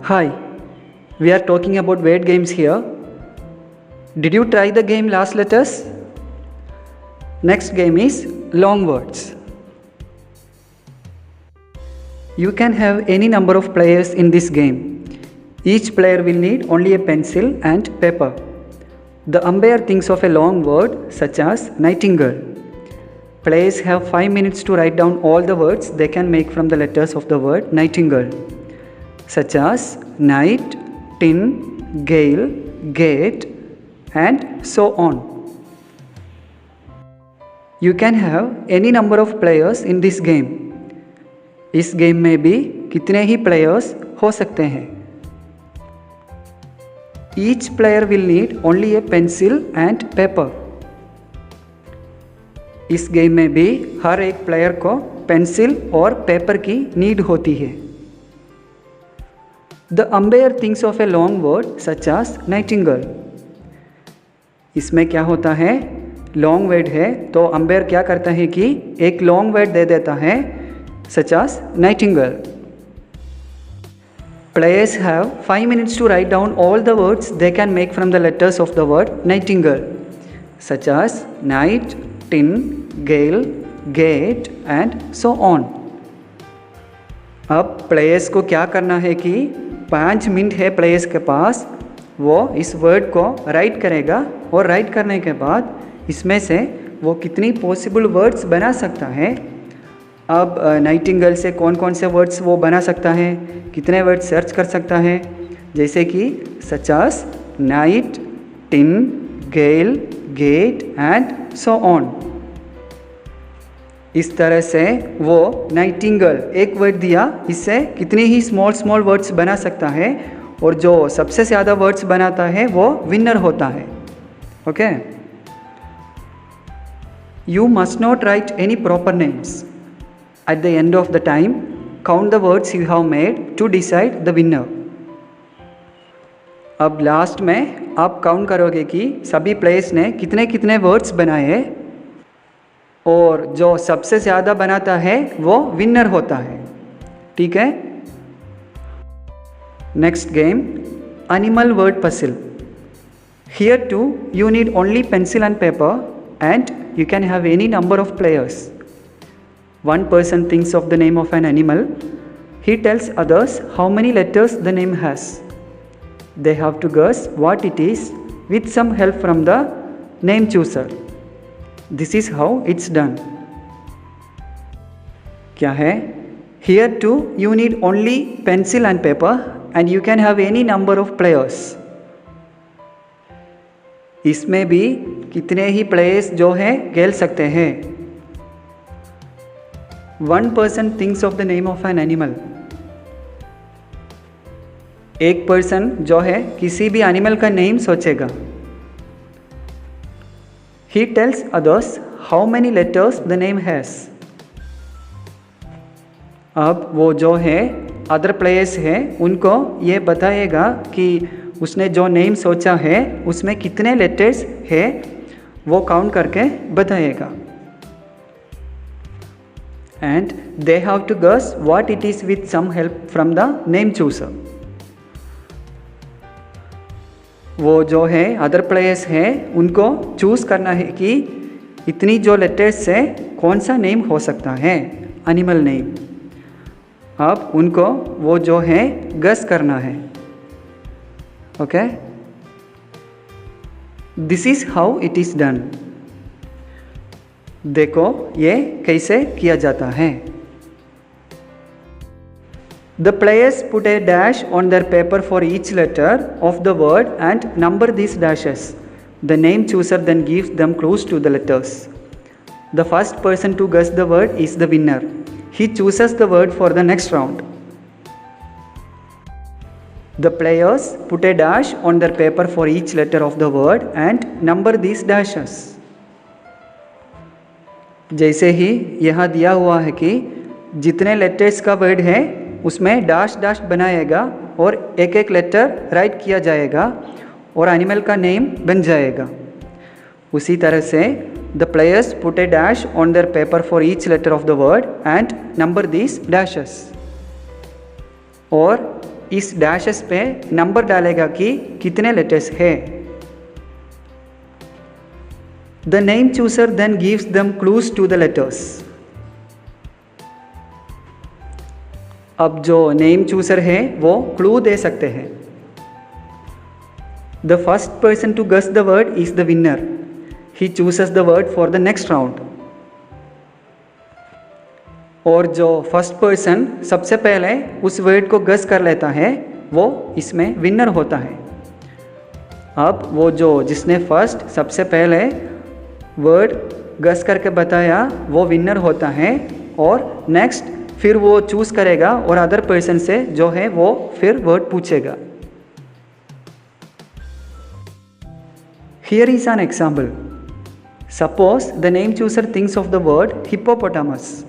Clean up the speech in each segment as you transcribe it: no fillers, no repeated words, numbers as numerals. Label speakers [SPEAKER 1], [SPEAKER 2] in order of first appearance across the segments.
[SPEAKER 1] Hi, we are talking about word games here. Did you try the game last letters? Next game is long words. You can have any number of players in this game. Each player will need only a pencil and paper. The umpire thinks of a long word such as nightingale. Players have 5 minutes to write down all the words they can make from the letters of the word nightingale, such as night, tin, gale, gate, and so on. You can have any number of players in this game. इस game में भी कितने ही players हो सकते हैं. Each player will need only a pencil and paper. इस game में भी हर एक प्लेयर को पेंसिल और पेपर की नीड होती है. The umpire thinks of a long word such as nightingale. इसमें क्या होता है, लॉन्ग वर्ड है तो अंपायर क्या करता है कि एक लॉन्ग वर्ड दे देता है such as nightingale. Players have 5 minutes to write down all the words they can make from the letters of the word nightingale, such as night, tin, gale, gate and so on. अब players को क्या करना है कि 5 minute है players के पास, वो इस वर्ड को राइट करेगा और राइट करने के बाद इसमें से वो कितनी पॉसिबल वर्ड्स बना सकता है. अब नाइटिंगेल से कौन कौन से वर्ड्स वो बना सकता है, कितने वर्ड सर्च कर सकता है, जैसे कि such as night, tin, gale, gate and so on. इस तरह से वो नाइटिंगेल एक वर्ड दिया, इससे कितने ही स्मॉल वर्ड्स बना सकता है और जो सबसे ज़्यादा वर्ड्स बनाता है वो विनर होता है. Okay. You must not right any proper names. At the end of the time, count the words you have made to decide the winner. अब लास्ट में आप काउंट करोगे कि सभी प्लेयर्स ने कितने कितने वर्ड्स बनाए हैं और जो सबसे ज़्यादा बनाता है वो विनर होता है. ठीक है. Next game, animal word puzzle. Here too you need only pencil and paper and you can have any number of players. One person thinks of the name of an animal. He tells others how many letters the name has. They have to guess what it is with some help from the name chooser. This is how it's done. क्या है? Here too you need only pencil and paper and you can have any number of players. इसमें भी कितने ही players जो हैं खेल सकते हैं. One person thinks of the name of an animal. एक पर्सन जो है किसी भी एनिमल का नेम सोचेगा. He tells others how many letters the name has. अब वो जो है अदर प्लेयर्स है उनको ये बताएगा कि उसने जो नेम सोचा है उसमें कितने लेटर्स है, वो काउंट करके बताएगा. And they have to guess what it is with some help from the name chooser. वो जो है अदर प्लेयर्स है उनको चूज़ करना है कि इतनी जो लेटर्स से कौन सा नेम हो सकता है, एनिमल नेम. अब उनको वो जो है गेस करना है. Okay. This is how it is done. देखो ये कैसे किया जाता है. The players put a dash on their paper for each letter of the word and number these dashes. The name chooser then gives them clues to the letters. The first person to guess the word is the winner. He chooses the word for the next round. The players put a dash on their paper for each letter of the word and number these dashes. जैसे ही यहाँ दिया हुआ है कि जितने letters का word है उसमें डैश डैश बनाएगा और एक एक लेटर राइट किया जाएगा और एनिमल का नेम बन जाएगा. उसी तरह से The players put a dash on their paper for each letter of the word and number these dashes. और इस डैशेस पे नंबर डालेगा कि कितने लेटर्स है. The name chooser then gives them clues to the letters. अब जो name चूसर है वो क्लू दे सकते हैं. The first person to guess the word is the winner. He chooses the word for the next round. और जो first person सबसे पहले उस वर्ड को गस कर लेता है वो इसमें विनर होता है. अब वो जो जिसने फर्स्ट सबसे पहले वर्ड गस करके बताया वो विनर होता है और नेक्स्ट फिर वो चूज़ करेगा और अदर पर्सन से जो है वो फिर वर्ड पूछेगा. Here is an example. Suppose the name chooser thinks of the word hippopotamus.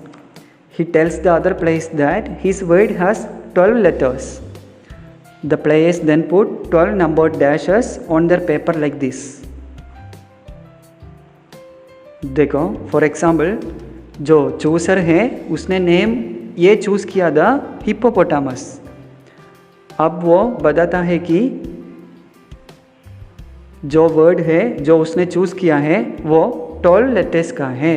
[SPEAKER 1] He tells the other players that his word has 12 letters. The players then put 12 numbered dashes on their paper like this. देखो for example जो चूसर है उसने name ये choose किया था hippopotamus. अब वो बताता है कि जो वर्ड है जो उसने चूज़ किया है वो 12 लेटर्स का है.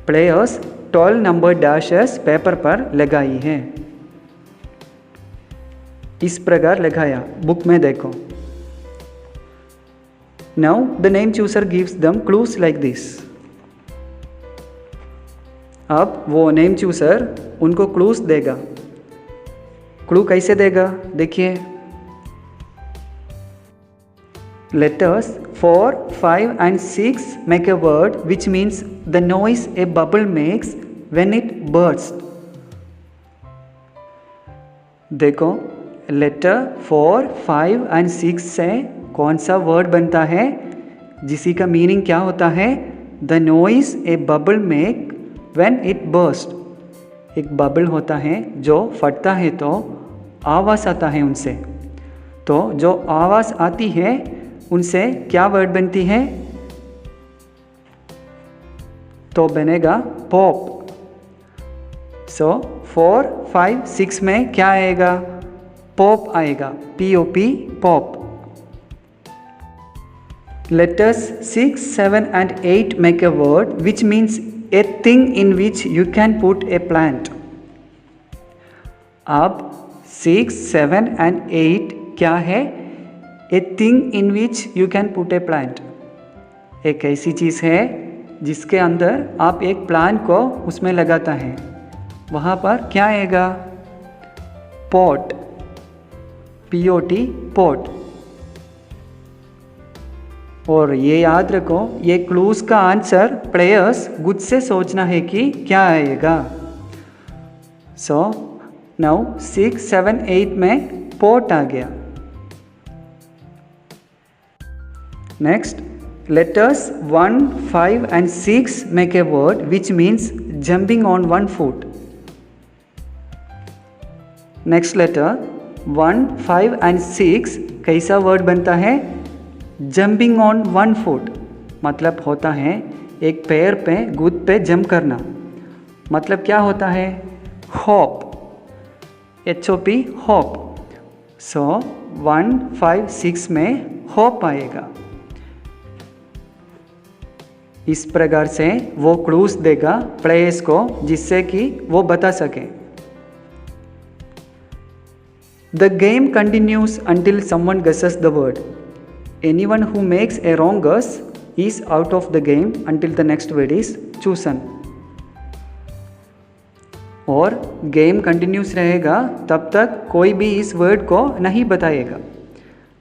[SPEAKER 1] प्लेयर्स 12 नंबर डैशेस पेपर पर लगाई है. इस प्रकार लगाया. बुक में देखो. Now the name chooser gives them clues like this. अब वो नेम चूसर उनको क्लूज देगा. क्लू कैसे देगा देखिए. Letters 4, 5 and 6 make a word which means the noise a bubble makes when it bursts. देखो लेटर 4, 5 and 6 से कौन सा वर्ड बनता है जिसी का मीनिंग क्या होता है. The noise a bubble make when it bursts. एक बबल होता है जो फटता है तो आवाज़ आता है उनसे. तो जो आवाज़ आती है उनसे क्या वर्ड बनती है तो बनेगा पॉप. सो 4, 5, 6 में क्या आएगा पॉप आएगा. POP pop. Letters 6, 7 and 8 make a word which means a thing in which you can put a plant. अब 6, 7 and 8 क्या है. A thing in which you can put a plant. एक ऐसी चीज़ है जिसके अंदर आप एक प्लांट को उसमें लगाता है. वहाँ पर क्या आएगा पॉट. POT pot. और ये याद रखो ये क्लूज का आंसर प्लेयर्स खुद से सोचना है कि क्या आएगा. सो नाउ 6, 7, 8 में पॉट आ गया. Next letters 1, 5 and 6 make a word which means jumping on one foot. Next letter 1, 5 and 6 कैसा वर्ड बनता है जंपिंग ऑन वन फुट. मतलब होता है एक पैर पे गुद पे जंप करना. मतलब क्या होता है हॉप. HOP hop. सो 1, 5, 6 में हॉप आएगा. इस प्रकार से वो क्लूज देगा प्लेयर्स को जिससे कि वो बता सके. The game continues until someone guesses the word. Anyone who makes a wrong guess is out of the game until the next word is chosen. और गेम कंटिन्यूस रहेगा तब तक कोई भी इस वर्ड को नहीं बताएगा.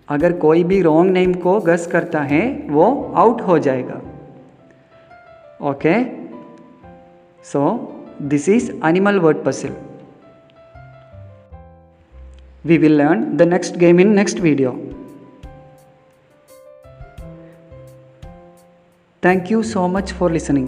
[SPEAKER 1] अगर कोई भी रॉन्ग नेम को गेस करता है वो आउट हो जाएगा. Okay, so this is animal word puzzle. We will learn the next game in next video. Thank you so much for listening.